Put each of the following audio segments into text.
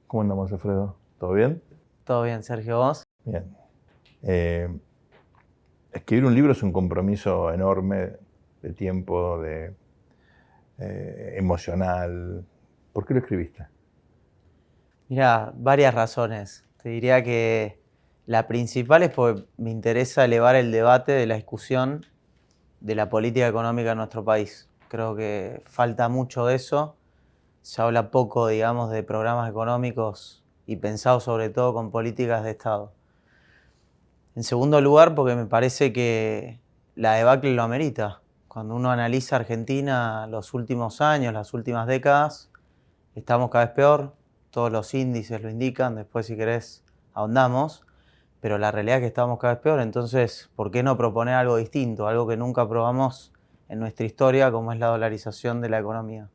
¿Cómo andamos, Alfredo? ¿Todo bien? Todo bien, Sergio, ¿vos? Bien. Eh, Escribir un libro es un compromiso enorme de tiempo, emocional. ¿Por qué lo escribiste? Mirá, varias razones. Te diría que la principal es porque me interesa elevar el debate de la discusión de la política económica en nuestro país. Creo que falta mucho de eso. Se habla poco, digamos, de programas económicos y pensados sobre todo con políticas de Estado. En segundo lugar, porque me parece que la debacle lo amerita. Cuando uno analiza Argentina los últimos años, las últimas décadas, estamos cada vez peor, todos los índices lo indican, después si querés ahondamos, pero la realidad es que estamos cada vez peor, entonces, ¿por qué no proponer algo distinto, algo que nunca probamos en nuestra historia, como es la dolarización de la economía?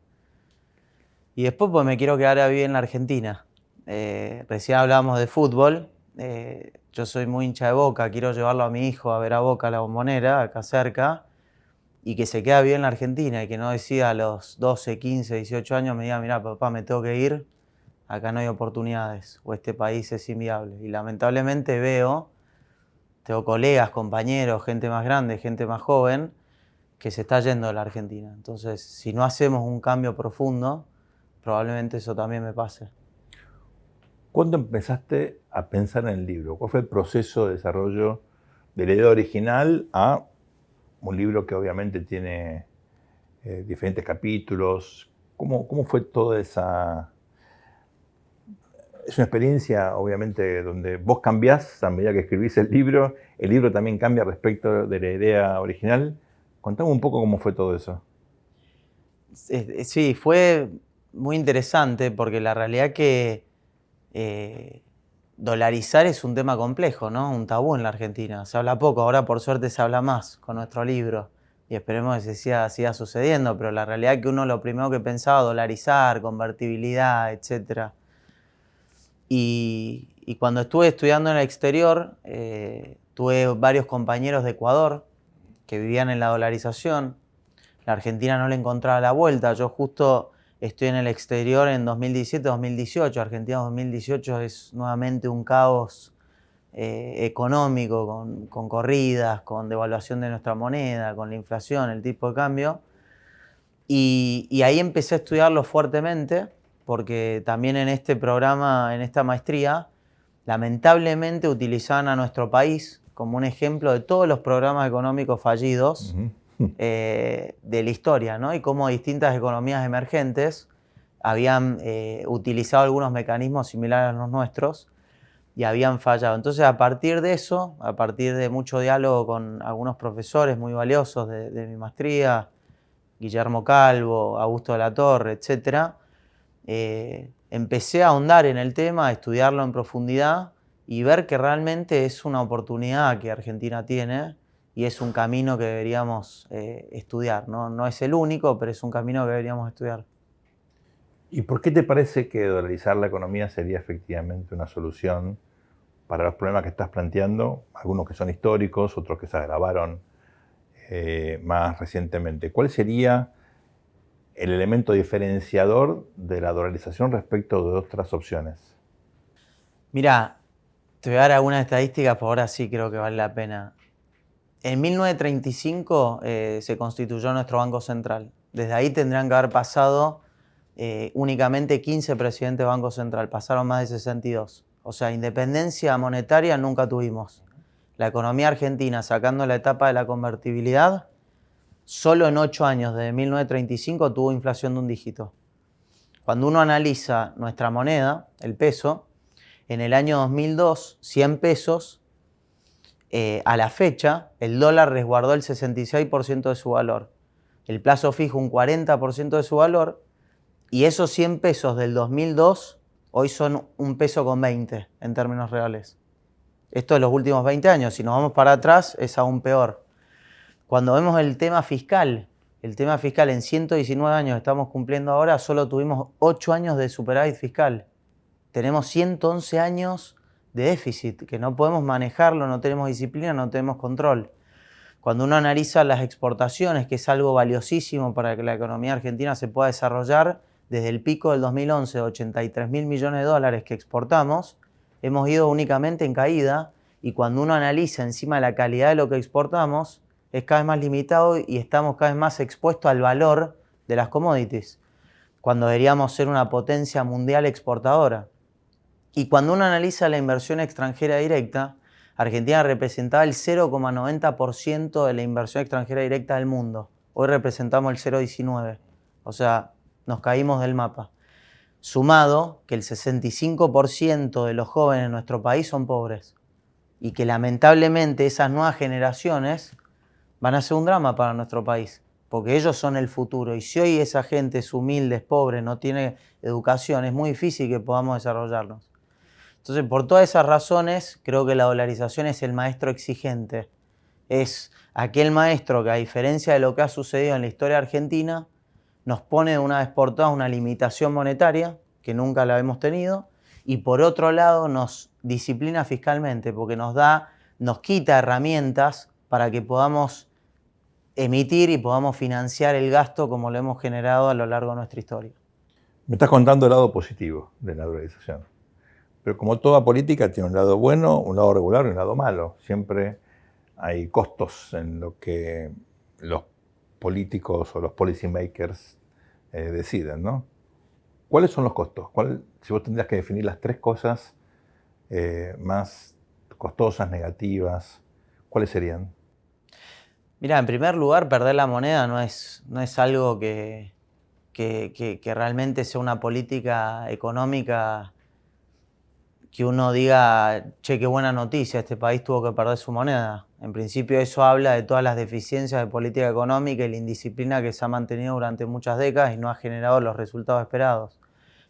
Y después pues me quiero quedar a vivir en la Argentina. Recién hablábamos de fútbol, yo soy muy hincha de Boca, quiero llevarlo a mi hijo a ver a Boca a la Bombonera, acá cerca, y que se quede a vivir en la Argentina y que no decida a los 12, 15, 18 años, me diga, mirá papá, me tengo que ir, acá no hay oportunidades, o este país es inviable. Y lamentablemente tengo colegas, compañeros, gente más grande, gente más joven, que se está yendo de la Argentina. Entonces, si no hacemos un cambio profundo, probablemente eso también me pase. ¿Cuándo empezaste a pensar en el libro? ¿Cuál fue el proceso de desarrollo de la idea original a un libro que obviamente tiene diferentes capítulos? ¿Cómo fue toda esa...? Es una experiencia, obviamente, donde vos cambiás a medida que escribís el libro también cambia respecto de la idea original. Contame un poco cómo fue todo eso. Sí, fue muy interesante porque la realidad que dolarizar es un tema complejo, ¿no? Un tabú en la Argentina. Se habla poco, ahora por suerte se habla más con nuestro libro y esperemos que siga sucediendo, pero la realidad es que uno lo primero que pensaba, dolarizar, convertibilidad, etc. Y cuando estuve estudiando en el exterior, tuve varios compañeros de Ecuador que vivían en la dolarización. La Argentina no le encontraba la vuelta. Yo justo estoy en el exterior en 2017-2018. Argentina 2018 es nuevamente un caos económico, con corridas, con devaluación de nuestra moneda, con la inflación, el tipo de cambio. Y ahí empecé a estudiarlo fuertemente, porque también en este programa, en esta maestría, lamentablemente utilizaban a nuestro país como un ejemplo de todos los programas económicos fallidos de la historia, ¿no? Y cómo distintas economías emergentes habían utilizado algunos mecanismos similares a los nuestros y habían fallado. Entonces, a partir de eso, a partir de mucho diálogo con algunos profesores muy valiosos de mi maestría, Guillermo Calvo, Augusto de la Torre, etc., empecé a ahondar en el tema, a estudiarlo en profundidad y ver que realmente es una oportunidad que Argentina tiene y es un camino que deberíamos estudiar, ¿no? No es el único, pero es un camino que deberíamos estudiar. ¿Y por qué te parece que dolarizar la economía sería efectivamente una solución para los problemas que estás planteando? Algunos que son históricos, otros que se agravaron más recientemente. ¿Cuál sería el elemento diferenciador de la dolarización respecto de otras opciones? Mirá, te voy a dar algunas estadísticas, por ahora sí creo que vale la pena. En 1935 se constituyó nuestro Banco Central. Desde ahí tendrán que haber pasado únicamente 15 presidentes de Banco Central, pasaron más de 62. O sea, independencia monetaria nunca tuvimos. La economía argentina, sacando la etapa de la convertibilidad, solo en 8 años, desde 1935, tuvo inflación de un dígito. Cuando uno analiza nuestra moneda, el peso, en el año 2002, 100 pesos, a la fecha, el dólar resguardó el 66% de su valor, el plazo fijo un 40% de su valor, y esos 100 pesos del 2002 hoy son 1,20 en términos reales. Esto de los últimos 20 años, si nos vamos para atrás es aún peor. Cuando vemos el tema fiscal en 119 años que estamos cumpliendo ahora, solo tuvimos 8 años de superávit fiscal. Tenemos 111 años de déficit, que no podemos manejarlo, no tenemos disciplina, no tenemos control. Cuando uno analiza las exportaciones, que es algo valiosísimo para que la economía argentina se pueda desarrollar, desde el pico del 2011 de 83.000 millones de dólares que exportamos, hemos ido únicamente en caída, y cuando uno analiza encima la calidad de lo que exportamos, es cada vez más limitado y estamos cada vez más expuestos al valor de las commodities, cuando deberíamos ser una potencia mundial exportadora. Y cuando uno analiza la inversión extranjera directa, Argentina representaba el 0,90% de la inversión extranjera directa del mundo. Hoy representamos el 0,19%. O sea, nos caímos del mapa. Sumado que el 65% de los jóvenes en nuestro país son pobres. Y que lamentablemente esas nuevas generaciones van a ser un drama para nuestro país. Porque ellos son el futuro. Y si hoy esa gente es humilde, es pobre, no tiene educación, es muy difícil que podamos desarrollarnos. Entonces, por todas esas razones, creo que la dolarización es el maestro exigente. Es aquel maestro que, a diferencia de lo que ha sucedido en la historia argentina, nos pone de una vez por todas una limitación monetaria, que nunca la hemos tenido, y por otro lado nos disciplina fiscalmente, porque nos quita herramientas para que podamos emitir y podamos financiar el gasto como lo hemos generado a lo largo de nuestra historia. Me estás contando el lado positivo de la dolarización. Pero como toda política tiene un lado bueno, un lado regular y un lado malo. Siempre hay costos en lo que los políticos o los policy makers deciden, ¿no? ¿Cuáles son los costos? Si vos tendrías que definir las 3 cosas más costosas, negativas, ¿cuáles serían? Mira, en primer lugar, perder la moneda no es algo que realmente sea una política económica que uno diga, che, qué buena noticia, este país tuvo que perder su moneda. En principio eso habla de todas las deficiencias de política económica y la indisciplina que se ha mantenido durante muchas décadas y no ha generado los resultados esperados.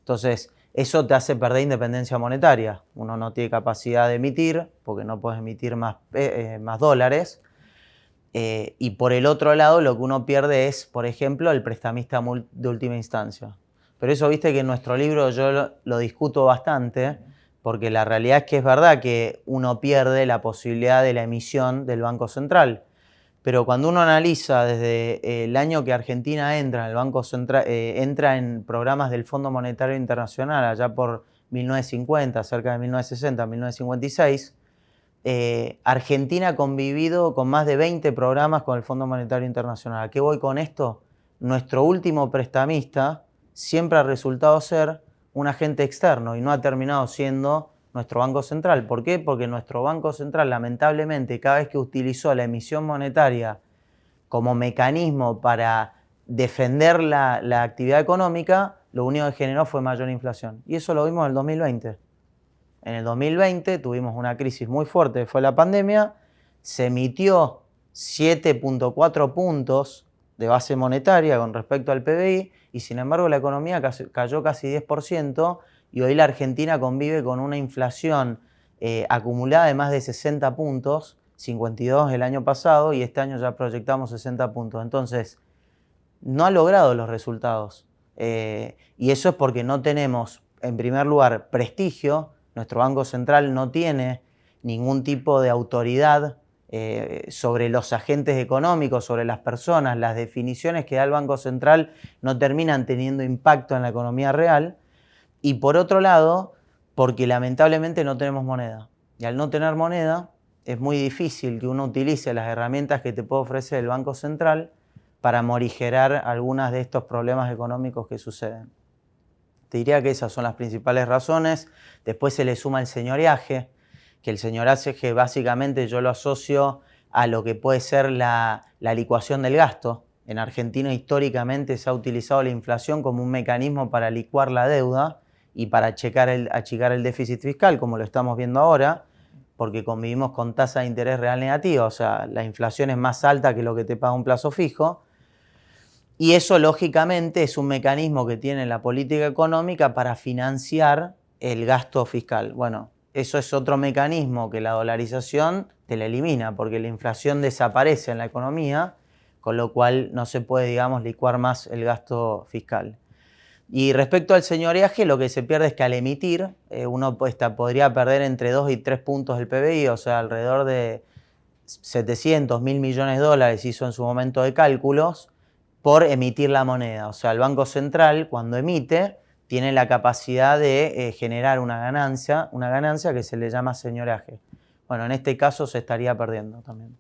Entonces, eso te hace perder independencia monetaria. Uno no tiene capacidad de emitir, porque no puedes emitir más dólares. Y por el otro lado, lo que uno pierde es, por ejemplo, el prestamista de última instancia. Pero eso, viste que en nuestro libro yo lo discuto bastante, porque la realidad es que es verdad que uno pierde la posibilidad de la emisión del Banco Central. Pero cuando uno analiza desde el año que Argentina entra en el Banco Central, entra en programas del Fondo Monetario Internacional, allá por 1950, cerca de 1960, 1956, Argentina ha convivido con más de 20 programas con el Fondo Monetario Internacional. ¿A qué voy con esto? Nuestro último prestamista siempre ha resultado ser un agente externo y no ha terminado siendo nuestro Banco Central. ¿Por qué? Porque nuestro Banco Central, lamentablemente, cada vez que utilizó la emisión monetaria como mecanismo para defender la actividad económica, lo único que generó fue mayor inflación. Y eso lo vimos en el 2020. En el 2020 tuvimos una crisis muy fuerte, fue la pandemia, se emitió 7.4 puntos de base monetaria con respecto al PBI y sin embargo la economía cayó casi 10% y hoy la Argentina convive con una inflación acumulada de más de 60 puntos, 52 el año pasado y este año ya proyectamos 60 puntos. Entonces, no ha logrado los resultados y eso es porque no tenemos, en primer lugar, prestigio. Nuestro Banco Central no tiene ningún tipo de autoridad sobre los agentes económicos, sobre las personas. Las definiciones que da el Banco Central no terminan teniendo impacto en la economía real. Y por otro lado, porque lamentablemente no tenemos moneda. Y al no tener moneda, es muy difícil que uno utilice las herramientas que te puede ofrecer el Banco Central para morigerar algunas de estos problemas económicos que suceden. Te diría que esas son las principales razones. Después se le suma el señoreaje, que el señoreaje básicamente yo lo asocio a lo que puede ser la licuación del gasto. En Argentina históricamente se ha utilizado la inflación como un mecanismo para licuar la deuda y para achicar el déficit fiscal, como lo estamos viendo ahora, porque convivimos con tasa de interés real negativa, o sea, la inflación es más alta que lo que te paga un plazo fijo. Y eso, lógicamente, es un mecanismo que tiene la política económica para financiar el gasto fiscal. Bueno, eso es otro mecanismo que la dolarización te la elimina, porque la inflación desaparece en la economía, con lo cual no se puede, digamos, licuar más el gasto fiscal. Y respecto al señoreaje, lo que se pierde es que al emitir, uno podría perder entre 2 y 3 puntos del PBI, o sea, alrededor de 700.000 millones de dólares hizo en su momento de cálculos. por emitir la moneda. O sea, el Banco Central, cuando emite, tiene la capacidad de generar una ganancia que se le llama señoraje. Bueno, en este caso se estaría perdiendo también.